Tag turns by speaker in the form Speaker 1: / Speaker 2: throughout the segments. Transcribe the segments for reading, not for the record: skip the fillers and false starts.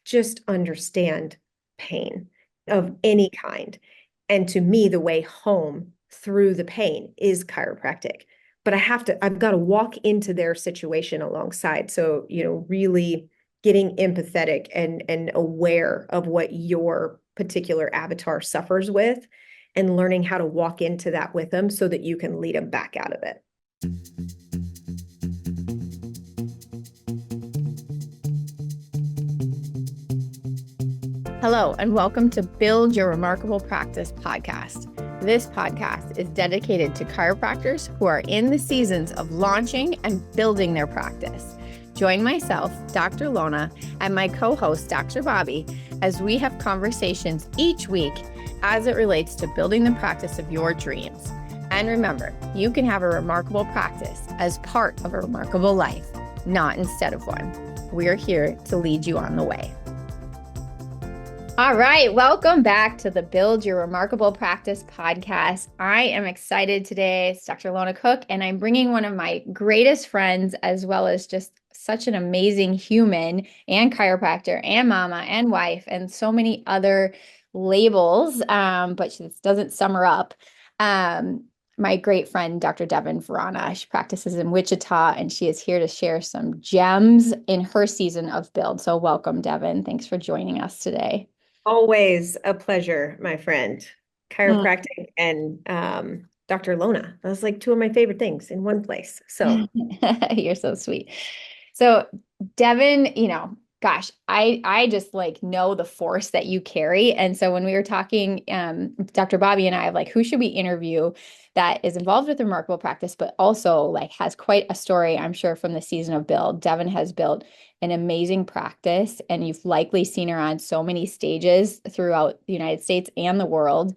Speaker 1: just understand pain of any kind. And to me, the way home through the pain is chiropractic. But I've got to walk into their situation alongside. So, really getting empathetic and aware of what your particular avatar suffers with and learning how to walk into that with them so that you can lead them back out of it.
Speaker 2: Hello, and welcome to Build Your Remarkable Practice podcast. This podcast is dedicated to chiropractors who are in the seasons of launching and building their practice. Join myself, Dr. Lona, and my co-host, Dr. Bobby, as we have conversations each week as it relates to building the practice of your dreams. And remember, you can have a remarkable practice as part of a remarkable life, not instead of one. We're here to lead you on the way. All right, welcome back to the Build Your Remarkable Practice podcast. I am excited today. It's Dr. Lona Cook, and I'm bringing one of my greatest friends, as well as just such an amazing human and chiropractor and mama and wife and so many other labels, but this doesn't sum her up. My great friend, Dr. Devin Vrana. She practices in Wichita, and she is here to share some gems in her season of Build. So welcome, Devin. Thanks for joining us today.
Speaker 1: Always a pleasure, my friend. Chiropractic and Dr. Lona. Those like two of my favorite things in one place. So
Speaker 2: You're so sweet. So Devin, gosh, I just like know the force that you carry. And so when we were talking, Dr. Bobby and I of like, who should we interview that is involved with remarkable practice, but also like has quite a story, I'm sure, from the season of Build. Devin has built an amazing practice, and you've likely seen her on so many stages throughout the United States and the world,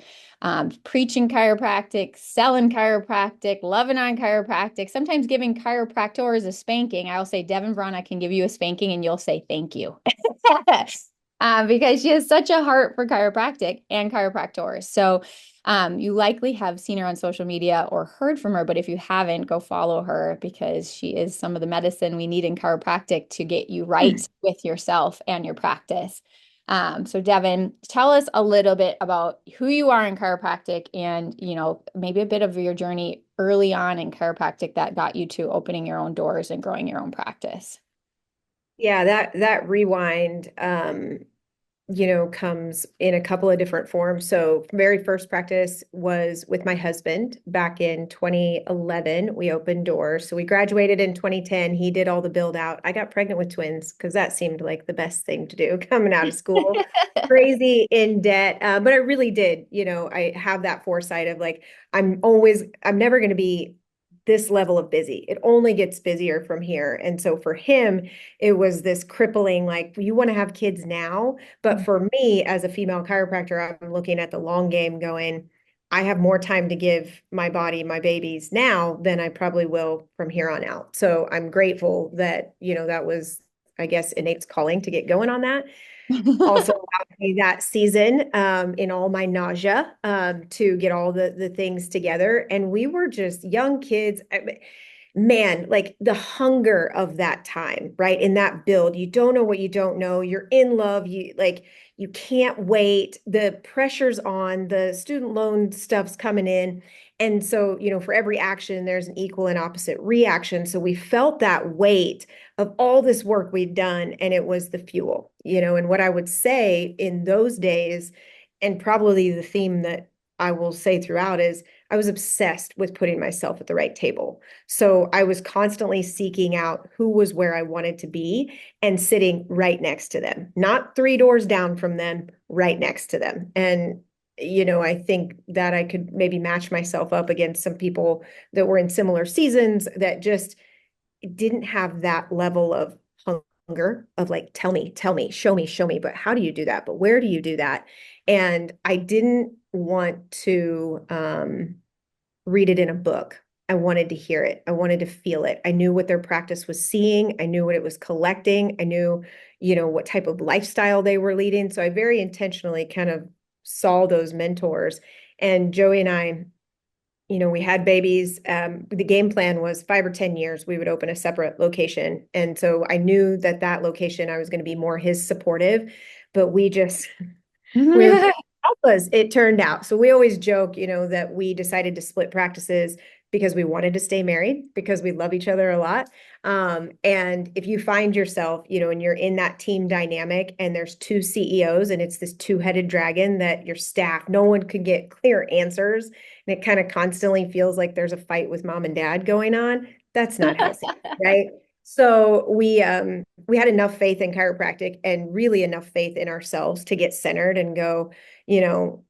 Speaker 2: preaching chiropractic, selling chiropractic, loving on chiropractic, sometimes giving chiropractors a spanking. I'll say, Devin Vrana can give you a spanking and you'll say thank you. Because she has such a heart for chiropractic and chiropractors. So you likely have seen her on social media or heard from her, but if you haven't, go follow her because she is some of the medicine we need in chiropractic to get you right with yourself and your practice. So Devin, tell us a little bit about who you are in chiropractic and, maybe a bit of your journey early on in chiropractic that got you to opening your own doors and growing your own practice.
Speaker 1: yeah, that rewind comes in a couple of different forms. So very first practice was with my husband back in 2011. We opened doors. So we graduated in 2010. He did all the build out. I got pregnant with twins because that seemed like the best thing to do coming out of school. Crazy in debt. But I really did, I have that foresight of like, I'm never going to be this level of busy. It only gets busier from here. And so for him, it was this crippling, like, you want to have kids now. But for me, as a female chiropractor, I'm looking at the long game going, I have more time to give my body, my babies now than I probably will from here on out. So I'm grateful that, that was, I guess, innate's calling to get going on that. Also allowed me that season in all my nausea to get all the things together. And we were just young kids. Man, like the hunger of that time, right? In that build, you don't know what you don't know. You're in love. You can't wait. The pressure's on, the student loan stuff's coming in. And so, for every action, there's an equal and opposite reaction. So we felt that weight of all this work we'd done, and it was the fuel, and what I would say in those days, and probably the theme that I will say throughout is I was obsessed with putting myself at the right table. So I was constantly seeking out who was where I wanted to be and sitting right next to them, not 3 doors down from them, right next to them. And I think that I could maybe match myself up against some people that were in similar seasons that just didn't have that level of hunger of like, tell me, show me. But how do you do that? But where do you do that? And I didn't want to read it in a book. I wanted to hear it. I wanted to feel it. I knew what their practice was seeing. I knew what it was collecting. I knew, what type of lifestyle they were leading. So I very intentionally kind of saw those mentors. And Joey and I, we had babies. The game plan was 5 or 10 years, we would open a separate location. And so I knew that that location, I was going to be more his supportive, but we were alphas, it turned out. So we always joke, that we decided to split practices because we wanted to stay married, because we love each other a lot. And if you find yourself, and you're in that team dynamic and there's two CEOs and it's this two-headed dragon that your staff, no one could get clear answers. And it kind of constantly feels like there's a fight with mom and dad going on. That's not healthy, right? So we had enough faith in chiropractic and really enough faith in ourselves to get centered and go, you know,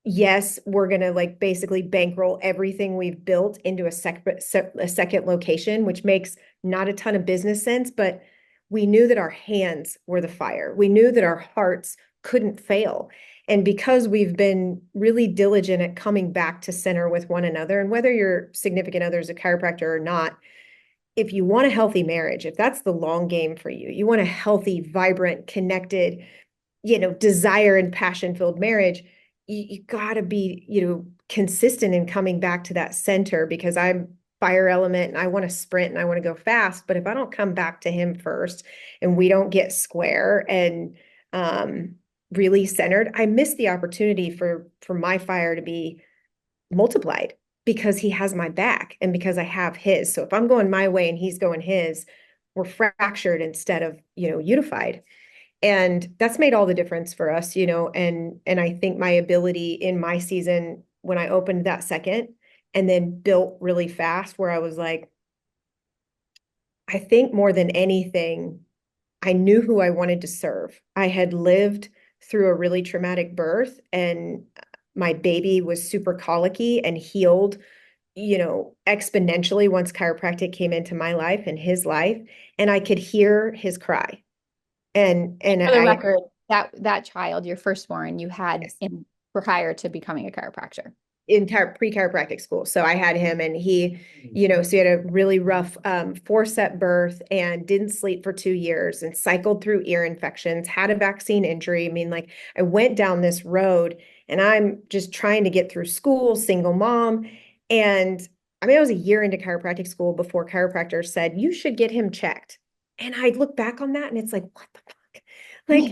Speaker 1: yes, we're going to like basically bankroll everything we've built into a second location, which makes not a ton of business sense, but we knew that our hands were the fire. We knew that our hearts couldn't fail. And because we've been really diligent at coming back to center with one another, and whether your significant other is a chiropractor or not, if you want a healthy marriage, if that's the long game for you, you want a healthy, vibrant, connected, desire and passion filled marriage, you got to be, consistent in coming back to that center, because I'm fire element and I want to sprint and I want to go fast. But if I don't come back to him first and we don't get square and really centered, I miss the opportunity for my fire to be multiplied, because he has my back and because I have his. So if I'm going my way and he's going his, we're fractured instead of, unified. And that's made all the difference for us, and I think my ability in my season when I opened that second and then built really fast, where I was like, I think more than anything, I knew who I wanted to serve. I had lived through a really traumatic birth, and my baby was super colicky and healed, exponentially once chiropractic came into my life and his life, and I could hear his cry. And
Speaker 2: For the
Speaker 1: I
Speaker 2: record, that child, your firstborn, you had
Speaker 1: yes,
Speaker 2: in prior to becoming a chiropractor.
Speaker 1: entire pre-chiropractic school. So I had him, and he, so he had a really rough forceps birth and didn't sleep for 2 years and cycled through ear infections, had a vaccine injury. I mean, like, I went down this road and I'm just trying to get through school, single mom. And I mean, I was a year into chiropractic school before chiropractors said, you should get him checked. And I look back on that and it's like, what the fuck? Like,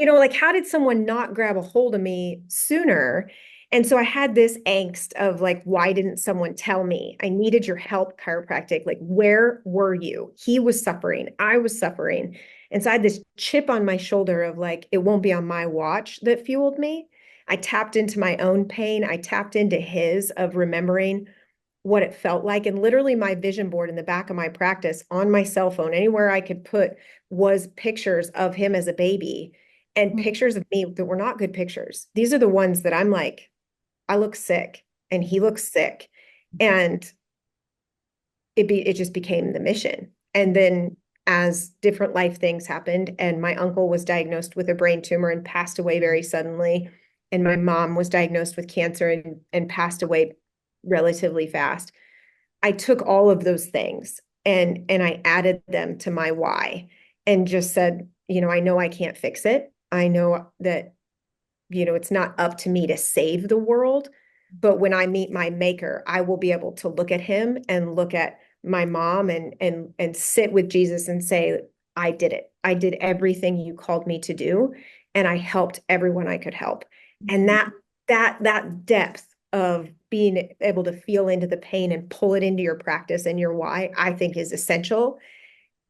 Speaker 1: like, how did someone not grab a hold of me sooner? And so I had this angst of like, why didn't someone tell me? I needed your help, chiropractic. Like, where were you? He was suffering. I was suffering. And so I had this chip on my shoulder of like, it won't be on my watch that fueled me. I tapped into my own pain. I tapped into his of remembering what it felt like. And literally my vision board in the back of my practice on my cell phone, anywhere I could put, was pictures of him as a baby and pictures of me that were not good pictures. These are the ones that I'm like, I look sick and he looks sick. And it just became the mission. And then as different life things happened, and my uncle was diagnosed with a brain tumor and passed away very suddenly, and my mom was diagnosed with cancer and passed away relatively fast. I took all of those things and I added them to my why and just said, I know I can't fix it. I know that, it's not up to me to save the world, but when I meet my maker, I will be able to look at him and look at my mom and sit with Jesus and say, I did it. I did everything you called me to do, and I helped everyone I could help. And that depth of being able to feel into the pain and pull it into your practice and your why, I think is essential.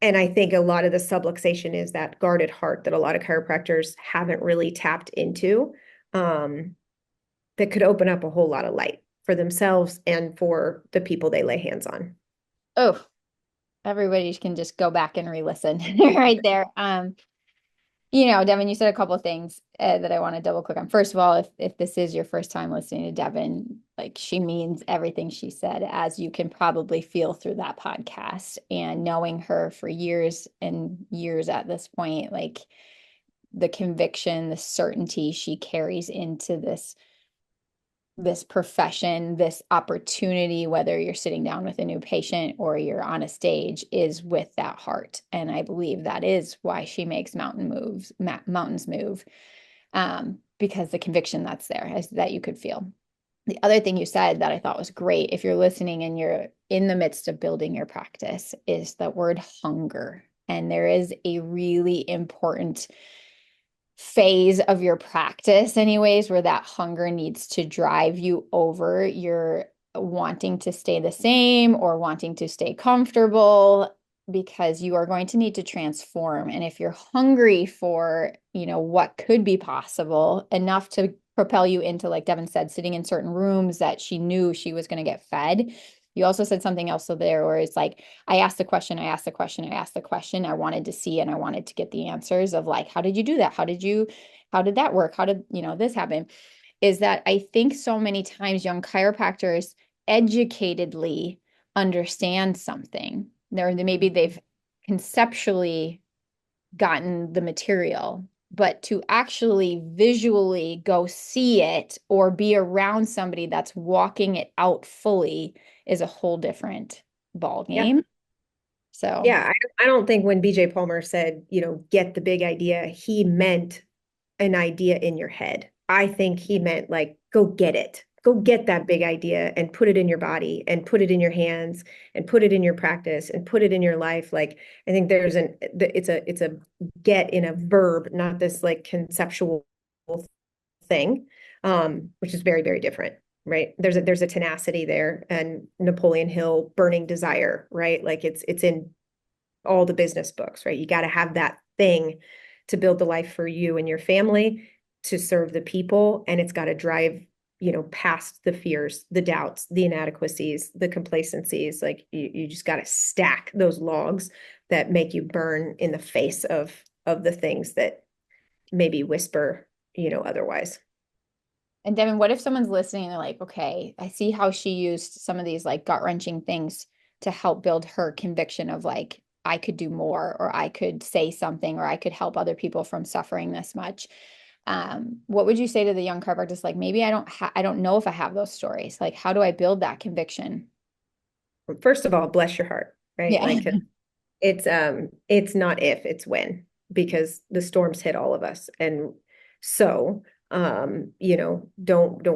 Speaker 1: And I think a lot of the subluxation is that guarded heart that a lot of chiropractors haven't really tapped into, that could open up a whole lot of light for themselves and for the people they lay hands on.
Speaker 2: Oh, everybody can just go back and re-listen right there. Devin, you said a couple of things that I want to double click on. First of all, if this is your first time listening to Devin, like, she means everything she said, as you can probably feel through that podcast. And knowing her for years and years at this point, like, the conviction, the certainty she carries into this profession, this opportunity, whether you're sitting down with a new patient or you're on a stage, is with that heart. And I believe that is why she makes mountains move, because the conviction that's there is that you could feel. The other thing you said that I thought was great, if you're listening and you're in the midst of building your practice, is the word hunger. And there is a really important phase of your practice, anyways, where that hunger needs to drive you over your wanting to stay the same or wanting to stay comfortable, because you are going to need to transform. And if you're hungry for, what could be possible enough to propel you into, like Devin said, sitting in certain rooms that she knew she was going to get fed. You also said something else there where it's like, I asked the question, I asked the question, I asked the question. I wanted to see and I wanted to get the answers of like, how did you do that? How did that work? How did, this happen? Is that I think so many times young chiropractors educatedly understand something. Maybe they've conceptually gotten the material, but to actually visually go see it or be around somebody that's walking it out fully is a whole different ball
Speaker 1: Yeah.
Speaker 2: game. So,
Speaker 1: Yeah. I don't think when BJ Palmer said, get the big idea, he meant an idea in your head. I think he meant like, go get it. Go get that big idea and put it in your body and put it in your hands and put it in your practice and put it in your life. Like, I think it's a get in a verb, not this like conceptual thing, which is very, very different. Right. There's a tenacity there, and Napoleon Hill, burning desire, right? Like it's in all the business books, right? You got to have that thing to build the life for you and your family, to serve the people, and it's got to drive, past the fears, the doubts, the inadequacies, the complacencies. Like you just got to stack those logs that make you burn in the face of the things that maybe whisper, otherwise.
Speaker 2: and Devin, what if someone's listening and they're like, okay, I see how she used some of these like gut-wrenching things to help build her conviction of like, I could do more, or I could say something, or I could help other people from suffering this much. What would you say to the young chiropractors? Like, maybe I don't know if I have those stories. Like, how do I build that conviction?
Speaker 1: First of all, bless your heart, right?
Speaker 2: Yeah.
Speaker 1: Like it's not if, it's when, because the storms hit all of us. And so don't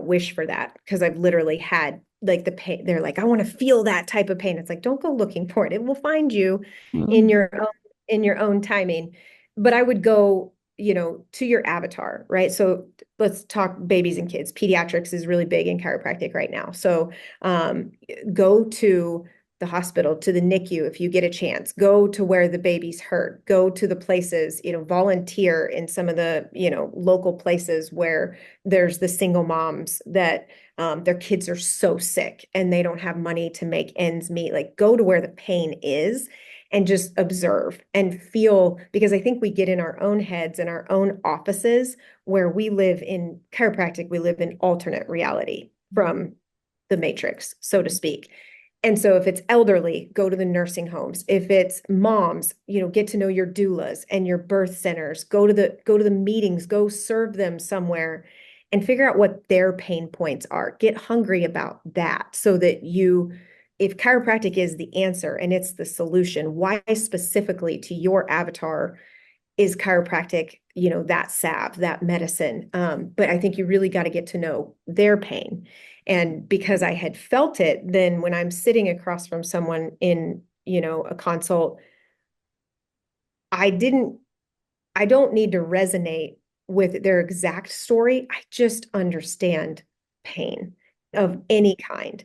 Speaker 1: wish for that, because I've literally had like the pain. They're like, I want to feel that type of pain. It's like, don't go looking for it. It will find you in
Speaker 2: Mm.
Speaker 1: your own timing. But I would go, to your avatar, right? So let's talk babies and kids. Pediatrics is really big in chiropractic right now. So go to the hospital, to the NICU if you get a chance. Go to where the baby's hurt. Go to the places, volunteer in some of the, local places where there's the single moms that their kids are so sick and they don't have money to make ends meet. Like, go to where the pain is and just observe and feel, because I think we get in our own heads and our own offices where we live in chiropractic, we live in alternate reality from the matrix, so to speak. And so if it's elderly, go to the nursing homes. If it's moms, get to know your doulas and your birth centers. Go to the meetings, go serve them somewhere and figure out what their pain points are. Get hungry about that, so that if chiropractic is the answer and it's the solution, why specifically to your avatar is chiropractic, that salve, that medicine. But I think you really got to get to know their pain. And because I had felt it, then when I'm sitting across from someone in, a consult, I didn't, I don't need to resonate with their exact story. I just understand pain of any kind.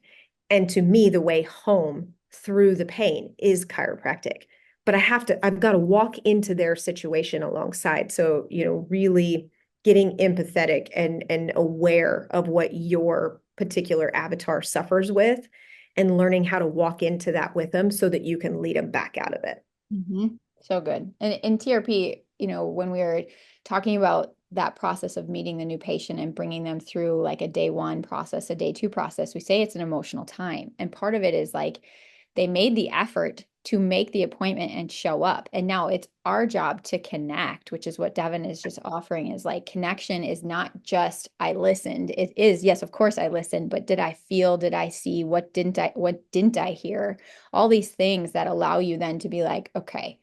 Speaker 1: And to me, the way home through the pain is chiropractic. But I've got to walk into their situation alongside. So, really getting empathetic and aware of what your particular avatar suffers with, and learning how to walk into that with them so that you can lead them back out of it.
Speaker 2: So good. And in TRP, when we were talking about that process of meeting the new patient and bringing them through like a day one process, a day two process, we say it's an emotional time. And part of it is like they made the effort to make the appointment and show up. And now it's our job to connect, which is what Devin is just offering, is like connection is not just I listened. It is, yes, of course I listened, but did I feel, did I see, what didn't I hear? All these things that allow you then to be like, okay,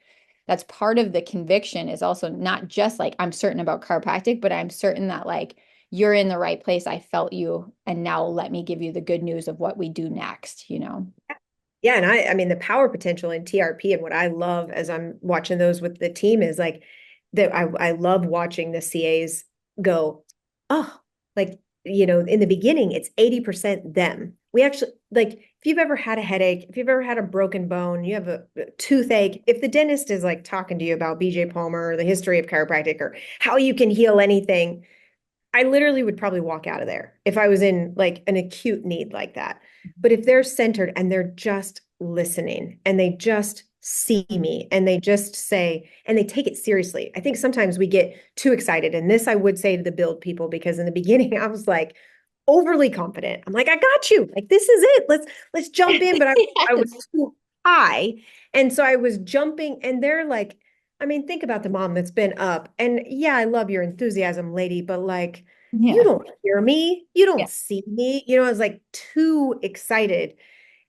Speaker 2: that's part of the conviction, is also not just like I'm certain about chiropractic, but I'm certain that like you're in the right place. I felt you. And now let me give you the good news of what we do next, you know?
Speaker 1: Yeah, and I mean the power potential in TRP and what I love as I'm watching those with the team is like that I love watching the CAs go, oh, like in the beginning it's 80% them. We actually like if you've ever had a headache, if you've ever had a broken bone, you have a toothache, if the dentist is like talking to you about BJ Palmer or the history of chiropractic or how you can heal anything, I literally would probably walk out of there if I was in like an acute need like that. But if they're centered and they're just listening and they just see me and they just say, and they take it seriously. I think sometimes we get too excited. And this I would say to the build people, because in the beginning I was like overly confident. I'm like, I got you. Like, this is it. Let's jump in. But I was
Speaker 2: Yes.
Speaker 1: too high. And so I was jumping and they're like, I mean, think about the mom that's been up. And yeah, I love your enthusiasm, lady, but like, you
Speaker 2: Yeah.
Speaker 1: don't hear me. You
Speaker 2: Yeah.
Speaker 1: don't see me. I was like too excited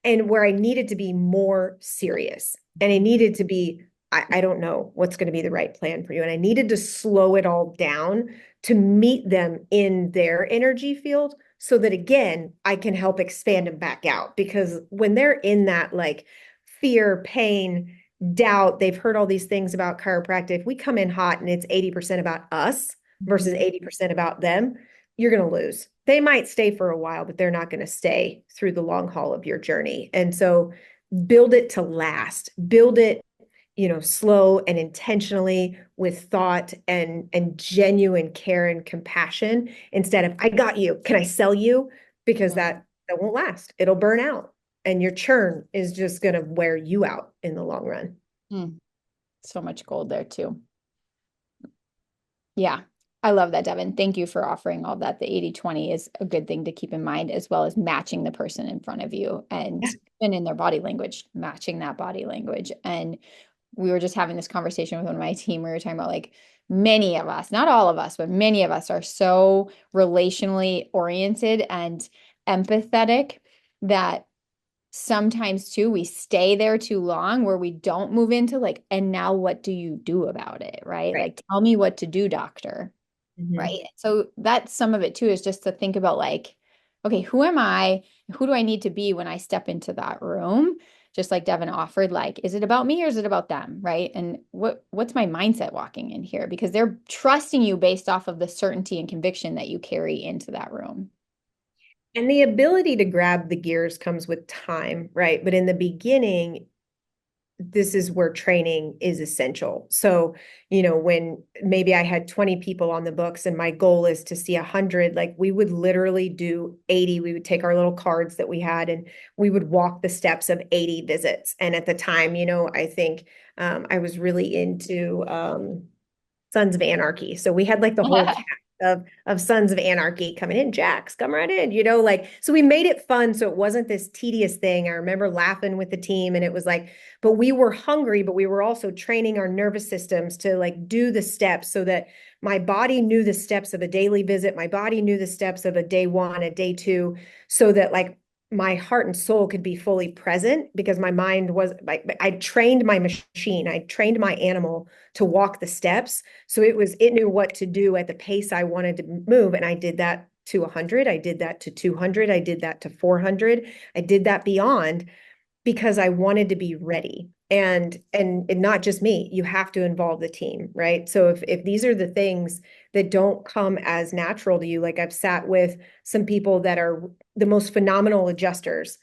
Speaker 1: and where I needed to be more serious. And I needed to be, I don't know what's going to be the right plan for you. And I needed to slow it all down to meet them in their energy field so that again, I can help expand them back out. Because when they're in that like fear, pain, doubt, they've heard all these things about chiropractic. If we come in hot and it's 80% about us versus 80% about them, you're going to lose. They might stay for a while, but they're not going to stay through the long haul of your journey. And so build it to last. Build it, slow and intentionally with thought and genuine care and compassion instead of I got you. Can I sell you? Because that won't last. It'll burn out. And your churn is just going to wear you out in the long run.
Speaker 2: Mm. So much gold there too. Yeah. I love that, Devin. Thank you for offering all that. The 80/20 is a good thing to keep in mind, as well as matching the person in front of you
Speaker 1: Yeah.
Speaker 2: and in their body language, matching that body language. And we were just having this conversation with one of my team. We were talking about like many of us, not all of us, but many of us are so relationally oriented and empathetic that sometimes too we stay there too long where we don't move into like, and now what do you do about it? Right?
Speaker 1: Right.
Speaker 2: Like, tell me what to do, doctor.
Speaker 1: Mhm.
Speaker 2: Right. So that's some of it too, is just to think about like, okay, who am I? Who do I need to be when I step into that room? Just like Devin offered, like, is it about me or is it about them? Right. And what's my mindset walking in here? Because they're trusting you based off of the certainty and conviction that you carry into that room.
Speaker 1: And the ability to grab the gears comes with time, right? But in the beginning, this is where training is essential. So, when maybe I had 20 people on the books and my goal is to see 100, like we would literally do 80. We would take our little cards that we had and we would walk the steps of 80 visits. And at the time, I think I was really into Sons of Anarchy. So we had like the whole cast of Sons of Anarchy coming in. Jax, come right in, like so we made it fun. So it wasn't this tedious thing. I remember laughing with the team and it was like, but we were hungry, but we were also training our nervous systems to like do the steps so that my body knew the steps of a daily visit. My body knew the steps of a day one, a day two, so that like my heart and soul could be fully present because my mind was like, I trained my machine, I trained my animal to walk the steps. So it knew what to do at the pace I wanted to move. And I did that to 100. I did that to 200. I did that to 400. I did that beyond because I wanted to be ready. And not just me, you have to involve the team, right? So if these are the things that don't come as natural to you, like I've sat with some people that are the most phenomenal adjusters,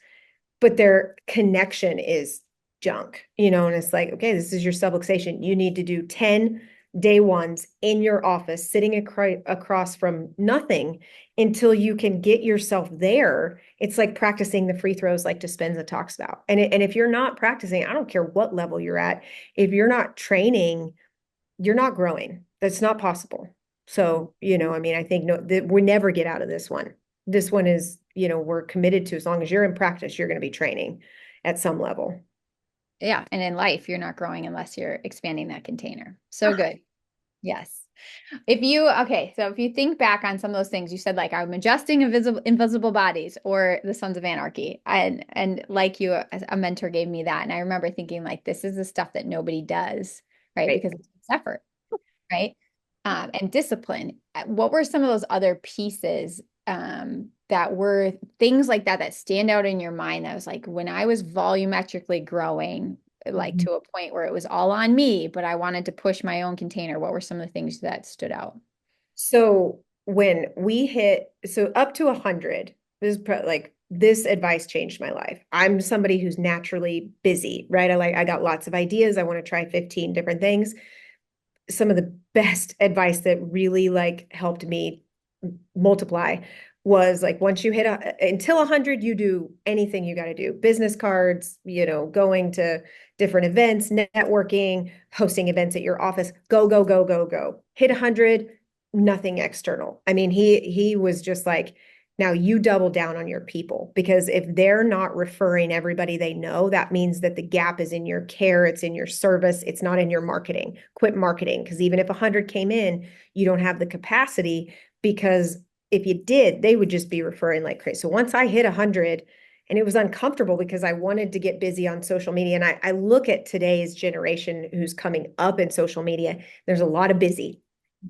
Speaker 1: but their connection is junk, and it's like, okay, this is your subluxation. You need to do 10 day ones in your office, sitting across from nothing until you can get yourself there. It's like practicing the free throws like Dispenza talks about. And if you're not practicing, I don't care what level you're at, if you're not training, you're not growing. That's not possible. So, I mean, I think no, that we never get out of this one. This one is, we're committed to as long as you're in practice, you're going to be training at some level.
Speaker 2: Yeah. And in life, you're not growing unless you're expanding that container. So good. Yes. Okay, so if you think back on some of those things, you said like I'm adjusting invisible bodies or the Sons of Anarchy. And like you, a mentor gave me that. And I remember thinking like, this is the stuff that nobody does, right?
Speaker 1: Right.
Speaker 2: Because it's effort, right? and discipline. What were some of those other pieces that were things like that that stand out in your mind that was like when I was volumetrically growing, like
Speaker 1: Mhm.
Speaker 2: to a point where it was all on me, but I wanted to push my own container? What were some of the things that stood out?
Speaker 1: So when we hit, so up to 100, like this advice changed my life. I'm somebody who's naturally busy, right? I got lots of ideas. I want to try 15 different things. Some of the best advice that really like helped me multiply was like once you hit until 100, you do anything you got to do, business cards, going to different events, networking, hosting events at your office, go go go go go, hit 100, nothing external. I mean, he was just like, now you double down on your people, because if they're not referring everybody they know, that means that the gap is in your care, it's in your service, it's not in your marketing. Quit marketing, because even if 100 came in, you don't have the capacity, because if you did, they would just be referring like crazy. So once I hit 100, and it was uncomfortable because I wanted to get busy on social media. And I look at today's generation who's coming up in social media, there's a lot of busy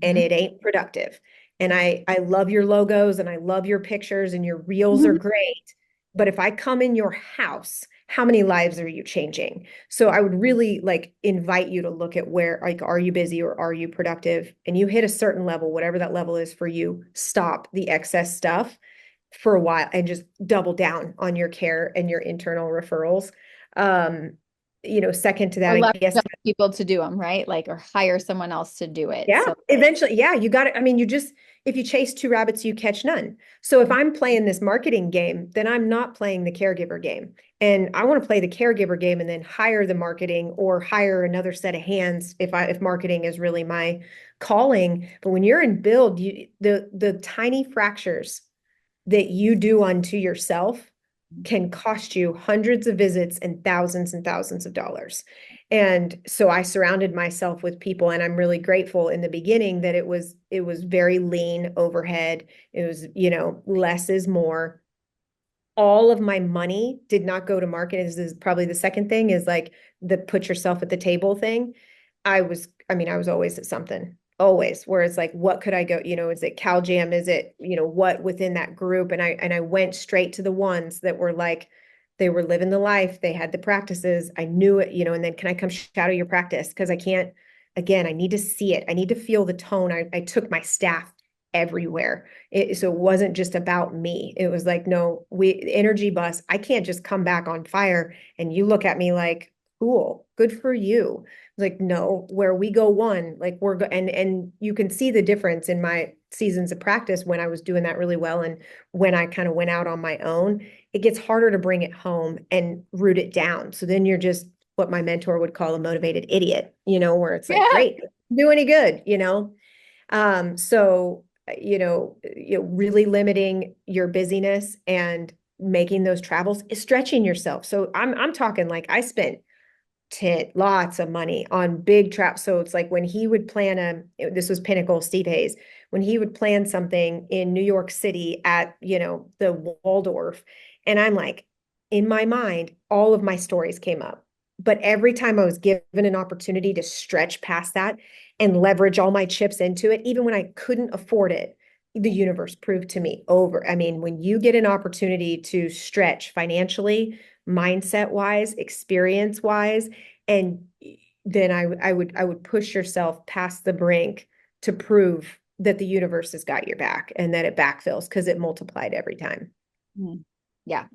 Speaker 1: and
Speaker 2: Mhm.
Speaker 1: it ain't productive. And I love your logos and I love your pictures and your reels are
Speaker 2: Mhm.
Speaker 1: great. But if I come in your house, how many lives are you changing? So I would really like invite you to look at where, like, are you busy or are you productive? And you hit a certain level, whatever that level is for you, stop the excess stuff for a while and just double down on your care and your internal referrals. Um, second to that,
Speaker 2: Or
Speaker 1: I
Speaker 2: left
Speaker 1: guess.
Speaker 2: people to do them, right? Like, or hire someone else to do it.
Speaker 1: Yeah,
Speaker 2: So,
Speaker 1: eventually. Yeah, you got it. I mean, if you chase two rabbits, you catch none. So if I'm playing this marketing game, then I'm not playing the caregiver game. And I want to play the caregiver game and then hire the marketing or hire another set of hands if marketing is really my calling. But when you're in build, the tiny fractures that you do unto yourself can cost you hundreds of visits and thousands of dollars. And so I surrounded myself with people, and I'm really grateful in the beginning that it was very lean overhead. It was, less is more. All of my money did not go to marketing. This is probably the second thing, is like the put yourself at the table thing. I was always at something, always, where it's like, what could I go, is it Cal Jam? Is it, what within that group? And I went straight to the ones that were like, they were living the life, they had the practices, I knew it, and then can I come shadow your practice? Because I can't, again, I need to see it. I need to feel the tone. I took my staff everywhere. So it wasn't just about me. It was like, no, energy bus. I can't just come back on fire and you look at me like, cool, good for you. Like, no, where we go one, like and you can see the difference in my seasons of practice when I was doing that really well and when I kind of went out on my own. It gets harder to bring it home and root it down. So then you're just what my mentor would call a motivated idiot, where it's like,
Speaker 2: yeah.
Speaker 1: great, do any good. So really limiting your busyness and making those travels is stretching yourself. So I'm talking like I spent lots of money on big traps. So it's like when he would plan this was Pinnacle, Steve Hayes, when he would plan something in New York City at, the Waldorf. And I'm like, in my mind, all of my stories came up. But every time I was given an opportunity to stretch past that and leverage all my chips into it, even when I couldn't afford it, the universe proved to me over. I mean, when you get an opportunity to stretch financially, mindset wise, experience wise, and then I would push yourself past the brink to prove that the universe has got your back and that it backfills because it multiplied every time.
Speaker 2: Mhm. Yeah,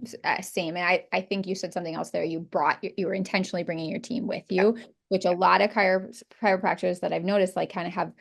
Speaker 2: same. And I think you said something else there. You were intentionally bringing your team with
Speaker 1: Yeah.
Speaker 2: you, which a lot of chiropractors that I've noticed like kind of have,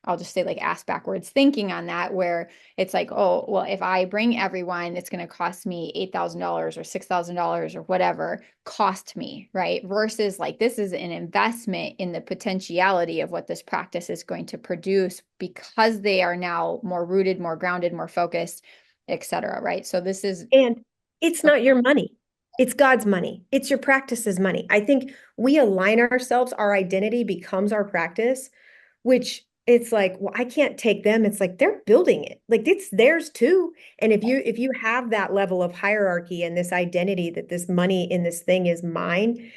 Speaker 2: I'll just say like ass backwards thinking on that, where it's like, oh, well, if I bring everyone, it's going to cost me $8,000 or $6,000 or whatever cost me, right? Versus like, this is an investment in the potentiality of what this practice is going to produce because they are now more rooted, more grounded, more focused, et cetera, right? So this is
Speaker 1: And it's not your money. It's God's money. It's your practice's money. I think we align ourselves, our identity becomes our practice, which it's like, well, I can't take them. It's like they're building it. Like it's theirs too. And if you have that level of hierarchy and this identity that this money in this thing is mine,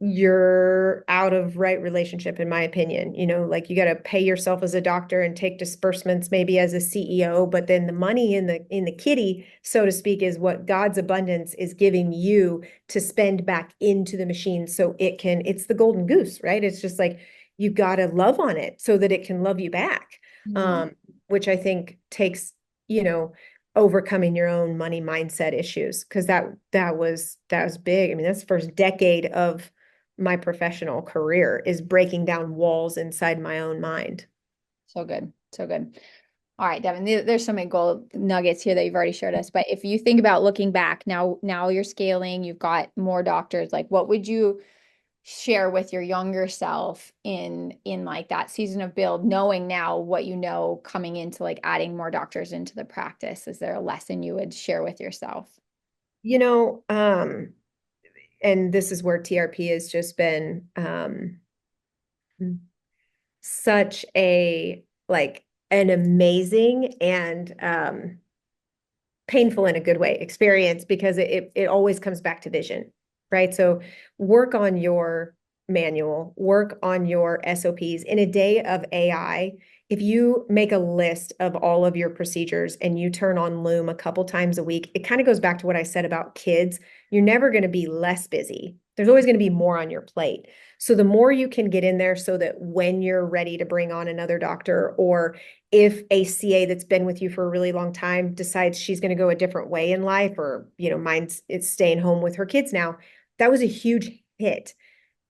Speaker 1: you're out of right relationship, in my opinion. Like you got to pay yourself as a doctor and take disbursements maybe as a CEO, but then the money in the kitty, so to speak, is what God's abundance is giving you to spend back into the machine so it's the golden goose, right? It's just like you got to love on it so that it can love you back.
Speaker 2: Mhm.
Speaker 1: Um, which I think takes, you know, overcoming your own money mindset issues, because that was big. I mean, that's the first decade of my professional career, is breaking down walls inside my own mind.
Speaker 2: So good. So good. All right, Devin, there's so many gold nuggets here that you've already shared us. But if you think about looking back now you're scaling, you've got more doctors. Like, what would you share with your younger self in like that season of build, knowing now what you know coming into like adding more doctors into the practice? Is there a lesson you would share with yourself?
Speaker 1: You know, and this is where TRP has just been such a like an amazing and painful in a good way experience, because it always comes back to vision, right? So work on your manual, work on your SOPs. In a day of AI, if you make a list of all of your procedures and you turn on Loom a couple times a week, it kind of goes back to what I said about kids. You're never going to be less busy. There's always going to be more on your plate. So the more you can get in there, so that when you're ready to bring on another doctor, or if a CA that's been with you for a really long time decides she's going to go a different way in life, or, mine's it's staying home with her kids now, that was a huge hit,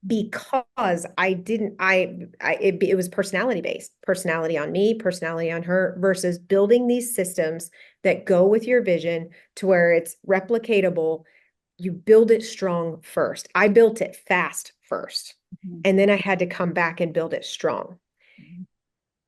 Speaker 1: because I didn't, it was personality based, personality on me, personality on her, versus building these systems that go with your vision to where it's replicatable. You build it strong first. I built it fast first,
Speaker 2: Mhm.
Speaker 1: and then I had to come back and build it strong.
Speaker 2: Mhm.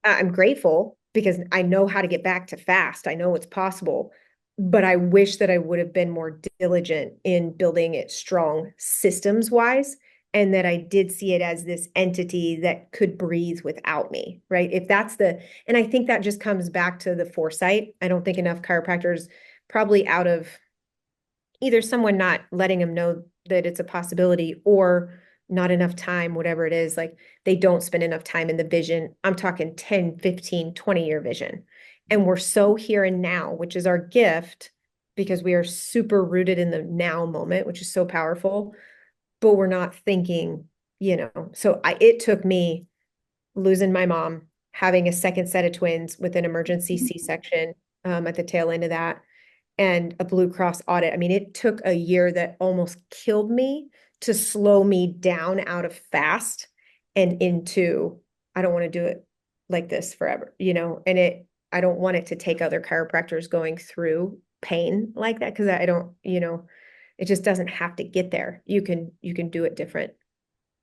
Speaker 1: I'm grateful because I know how to get back to fast. I know it's possible, but I wish that I would have been more diligent in building it strong systems wise, and that I did see it as this entity that could breathe without me, right? And I think that just comes back to the foresight. I don't think enough chiropractors, probably out of either someone not letting them know that it's a possibility, or not enough time, whatever it is, like they don't spend enough time in the vision. I'm talking 10, 15, 20-year vision. And we're so here and now, which is our gift, because we are super rooted in the now moment, which is so powerful, but we're not thinking, So it took me losing my mom, having a second set of twins with an emergency C-section at the tail end of that, and a Blue Cross audit. I mean, it took a year that almost killed me to slow me down out of fast and into, I don't want to do it like this forever, I don't want it to take other chiropractors going through pain like that, because I don't, it just doesn't have to get there. You can do it different.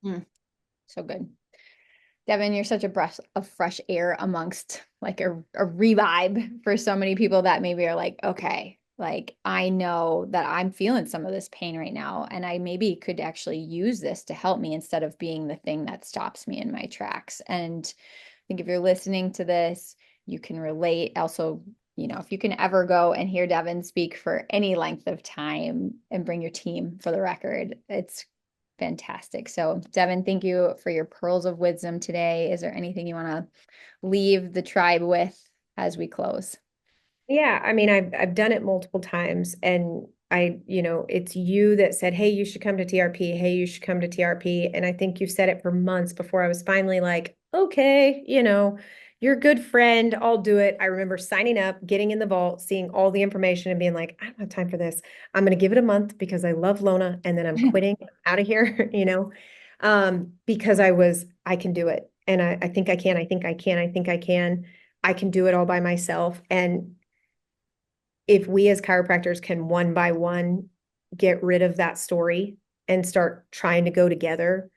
Speaker 2: Mm, so good. Devin, you're such a breath of fresh air amongst like a revive for so many people that maybe are like, okay, like I know that I'm feeling some of this pain right now, and I maybe could actually use this to help me instead of being the thing that stops me in my tracks. And I think if you're listening to this, you can relate. Also, if you can ever go and hear Devin speak for any length of time and bring your team for the record, it's fantastic. So, Devin, thank you for your pearls of wisdom today. Is there anything you want to leave the tribe with as we close?
Speaker 1: Yeah, I mean, I've done it multiple times, and it's you that said, "Hey, you should come to TRP. Hey, you should come to TRP." And I think you said it for months before I was finally like, "Okay, you're a good friend. I'll do it." I remember signing up, getting in the vault, seeing all the information, and being like, "I don't have time for this. I'm going to give it a month because I love Lona, and then I'm quitting out of here." Because I can do it, and I think I can. I think I can. I think I can. I can do it all by myself. And if we as chiropractors can one by one get rid of that story and start trying to go together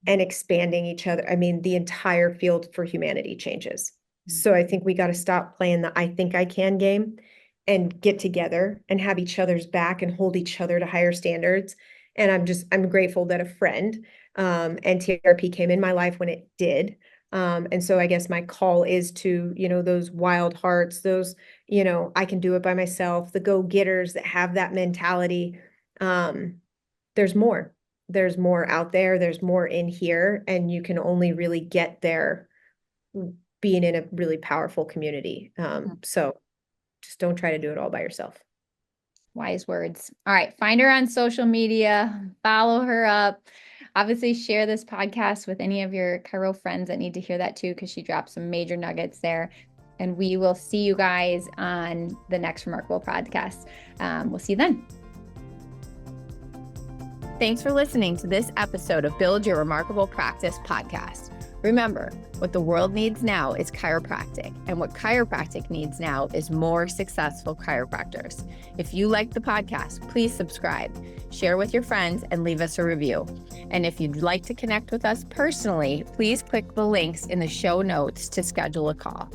Speaker 1: and expanding each other, I mean, the entire field for humanity changes. So I think we got to stop playing the I think I can game and get together and have each other's back and hold each other to higher standards. And I'm grateful that a friend and TRP came in my life when it did. And so I guess my call is to, those wild hearts, those, I can do it by myself, the go-getters that have that mentality. There's more. there's more out there, there's more in here, and you can only really get there being in a really powerful community. So just don't try to do it all by yourself.
Speaker 2: Wise words. All right. Find her on social media, follow her up. Obviously, share this podcast with any of your chiro friends that need to hear that too, because she dropped some major nuggets there. And we will see you guys on the next Remarkable podcast. We'll see you then. Thanks for listening to this episode of Build Your Remarkable Practice podcast. Remember, what the world needs now is chiropractic, and what chiropractic needs now is more successful chiropractors. If you like the podcast, please subscribe, share with your friends, and leave us a review. And if you'd like to connect with us personally, please click the links in the show notes to schedule a call.